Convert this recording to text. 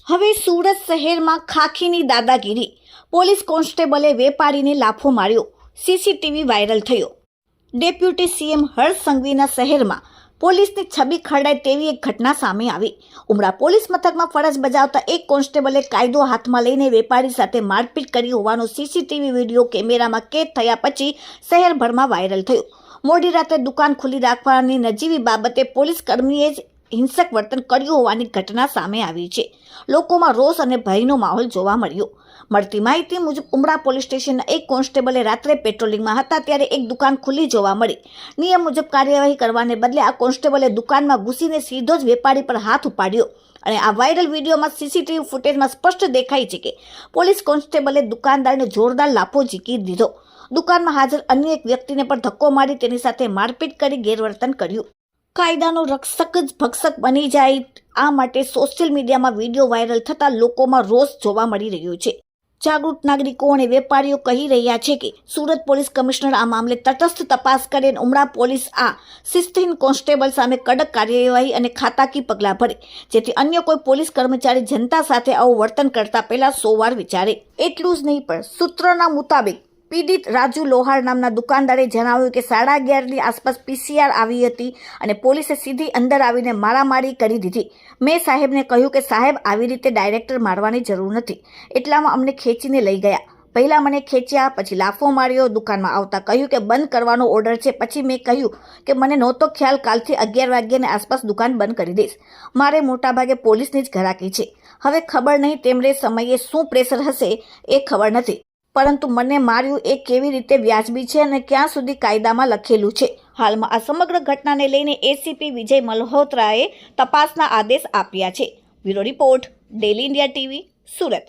હવે સુરત શહેરમાં ખાખીની દાદાગીરી, પોલીસ કોન્સ્ટેબલે વેપારીને લાફો માર્યો, સીસીટીવી વાયરલ થયો। ડેપ્યુટી સીએમ હર્ષ સંઘવીના શહેરમાં પોલીસની છબી ખરડાય તેવી એક ઘટના સામે આવી। ઉમરા પોલીસ મથકમાં ફરજ બજાવતા એક કોન્સ્ટેબલે કાયદો હાથમાં લઈને વેપારી સાથે મારપીટ કરી હોવાનો સીસીટીવી વિડીયો કેમેરામાં કેદ થયા પછી શહેરભરમાં વાયરલ થયો। મોડી રાતે દુકાન ખુલ્લી રાખવાની નજીવી બાબતે પોલીસ કર્મીએ જ હિંસક વર્તન કર્યું હોવાની ઘટના સામે આવી છે। લોકોમાં રોષ અને ભયનો માહોલ જોવા મળ્યો। મળતી માહિતી મુજબ ઉમરા પોલીસ સ્ટેશનના એક કોન્સ્ટેબલે રાત્રે પેટ્રોલિંગમાં હતા ત્યારે એક દુકાન ખુલ્લી જોવા મળી। નિયમ મુજબ કાર્યવાહી કરવાને બદલે આ કોન્સ્ટેબલે દુકાનમાં ઘૂસીને સીધો જ વેપારી પર હાથ ઉપાડ્યો અને આ વાયરલ વિડીયોમાં સીસીટીવી ફૂટેજમાં સ્પષ્ટ દેખાય છે કે પોલીસ કોન્સ્ટેબલે દુકાનદારને જોરદાર લાફો ઝીકી દીધો। દુકાનમાં હાજર અન્ય એક વ્યક્તિને પણ ધક્કો મારી તેની સાથે મારપીટ કરી ગેરવર્તન કર્યું। કાયદાનો રક્ષક જ ભક્ષક બની જાય, આ માટે સોશિયલ મીડિયામાં વિડીયો વાયરલ થતાં લોકોમાં રોષ જોવા મળી રહ્યો છે। જાગૃત નાગરિકો અને વેપારીઓ કહી રહ્યા છે કે સુરત પોલીસ કમિશનર આ મામલે તટસ્થ તપાસ કરે અને ઉમરા પોલીસ આ શિસ્તહીન કોન્સ્ટેબલ સામે કડક કાર્યવાહી અને ખાતાકી પગલાં ભરે, જેથી અન્ય કોઈ પોલીસ કર્મચારી જનતા સાથે આવું વર્તન કરતા પહેલા 100 વાર વિચારે। એટલું જ નહીં પણ સૂત્રોના મુતાબિક પીડિત રાજુ લોહાર નામના દુકાનદારે જણાવ્યું કે 11:30ની આસપાસ પીસીઆર આવી હતી અને પોલીસે સીધી અંદર આવીને મારામારી કરી દીધી। મેં સાહેબને કહ્યું કે સાહેબ આવી રીતે ડાયરેક્ટર મારવાની જરૂર નથી, એટલામાં અમને ખેંચીને લઈ ગયા। પહેલાં મને ખેંચ્યા, પછી લાફો માર્યો, દુકાનમાં આવતા કહ્યું કે બંધ કરવાનો ઓર્ડર છે। પછી મેં કહ્યું કે મને નહોતો ખ્યાલ, કાલથી 11 વાગ્યાની આસપાસ દુકાન બંધ કરી દઈશ, મારે મોટાભાગે પોલીસની જ ઘરાકી છે। હવે ખબર નહીં તેમણે સમયે શું પ્રેશર હશે એ ખબર નથી, પરંતુ મને માર્યું એ કેવી રીતે વ્યાજબી છે અને ક્યાં સુધી કાયદામાં લખેલું છે। હાલમાં આ સમગ્ર ઘટનાને લઈને એસીપી વિજય મલ્હોત્રાએ તપાસના આદેશ આપ્યા છે। Bureau report, daily India TV, Surat.